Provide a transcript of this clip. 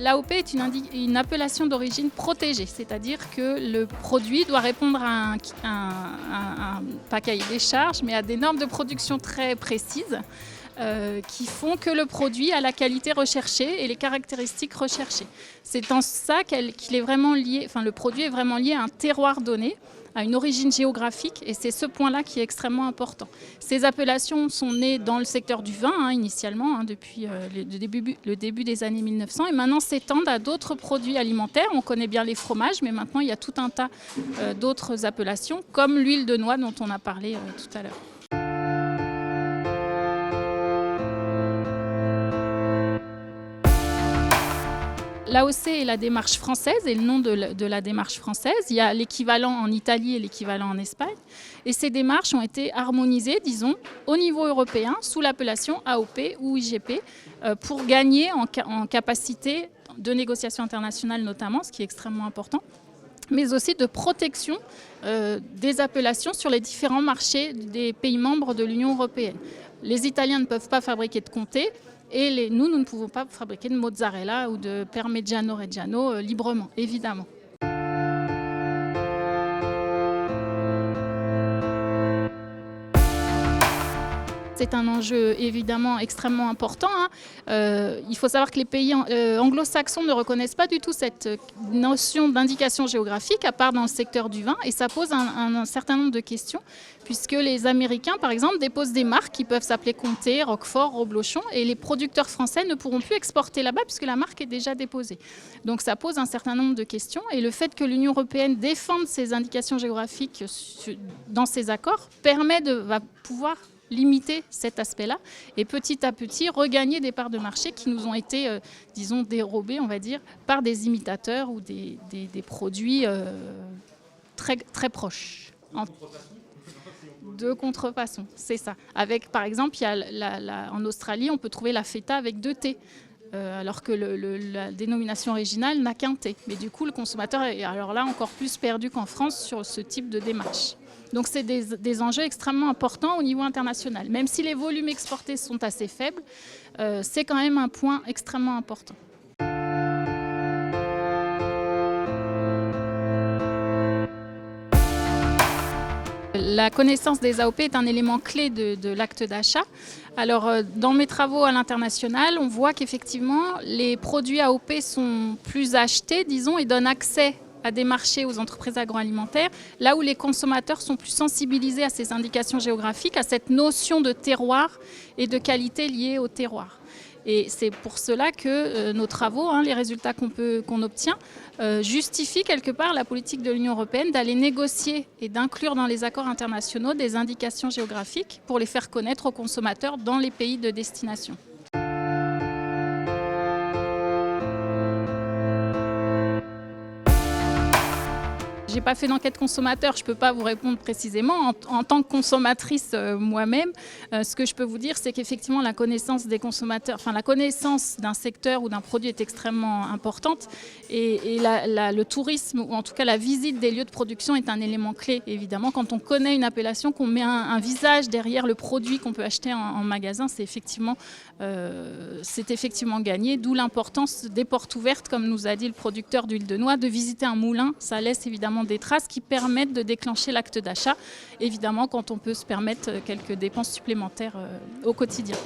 L'AOP est une appellation d'origine protégée, c'est-à-dire que le produit doit répondre à pas cahier des charges, mais à des normes de production très précises qui font que le produit a la qualité recherchée et les caractéristiques recherchées. C'est en ça qu'il est vraiment lié, enfin le produit est vraiment lié à un terroir donné, à une origine géographique, et c'est ce point-là qui est extrêmement important. Ces appellations sont nées dans le secteur du vin, initialement, depuis le début des années 1900, et maintenant s'étendent à d'autres produits alimentaires. On connaît bien les fromages, mais maintenant il y a tout un tas d'autres appellations, comme l'huile de noix dont on a parlé tout à l'heure. L'AOC est la démarche française, et le nom de la démarche française. Il y a l'équivalent en Italie et l'équivalent en Espagne. Et ces démarches ont été harmonisées, disons, au niveau européen, sous l'appellation AOP ou IGP, pour gagner en capacité de négociation internationale notamment, ce qui est extrêmement important, mais aussi de protection des appellations sur les différents marchés des pays membres de l'Union européenne. Les Italiens ne peuvent pas fabriquer de comté, et nous ne pouvons pas fabriquer de mozzarella ou de Parmigiano Reggiano librement, évidemment. C'est un enjeu évidemment extrêmement important. Il faut savoir que les pays anglo-saxons ne reconnaissent pas du tout cette notion d'indication géographique, à part dans le secteur du vin, et ça pose un certain nombre de questions, puisque les Américains, par exemple, déposent des marques qui peuvent s'appeler Comté, Roquefort, Roblochon, et les producteurs français ne pourront plus exporter là-bas puisque la marque est déjà déposée. Donc ça pose un certain nombre de questions, et le fait que l'Union européenne défende ces indications géographiques dans ses accords va pouvoir limiter cet aspect-là et petit à petit regagner des parts de marché qui nous ont été, disons, dérobées, on va dire, par des imitateurs ou des produits très, très proches. De contrefaçon, c'est ça. Avec, par exemple, en Australie, on peut trouver la feta avec 2 T. Alors que la dénomination originale n'a qu'un T. Mais du coup, le consommateur est alors là encore plus perdu qu'en France sur ce type de démarche. Donc c'est des enjeux extrêmement importants au niveau international. Même si les volumes exportés sont assez faibles, c'est quand même un point extrêmement important. La connaissance des AOP est un élément clé de l'acte d'achat. Alors, dans mes travaux à l'international, on voit qu'effectivement, les produits AOP sont plus achetés, disons, et donnent accès à des marchés aux entreprises agroalimentaires, là où les consommateurs sont plus sensibilisés à ces indications géographiques, à cette notion de terroir et de qualité liée au terroir. Et c'est pour cela que nos travaux, les résultats qu'on obtient, justifient quelque part la politique de l'Union européenne d'aller négocier et d'inclure dans les accords internationaux des indications géographiques pour les faire connaître aux consommateurs dans les pays de destination. Je n'ai pas fait d'enquête consommateur, je ne peux pas vous répondre précisément. En tant que consommatrice moi-même, ce que je peux vous dire, c'est qu'effectivement la connaissance des consommateurs, enfin la connaissance d'un secteur ou d'un produit est extrêmement importante. Et le tourisme, ou en tout cas la visite des lieux de production est un élément clé, évidemment. Quand on connaît une appellation, qu'on met un visage derrière le produit qu'on peut acheter en magasin, c'est effectivement gagné. D'où l'importance des portes ouvertes, comme nous a dit le producteur d'huile de noix, de visiter un moulin. Ça laisse évidemment des traces qui permettent de déclencher l'acte d'achat, évidemment quand on peut se permettre quelques dépenses supplémentaires au quotidien.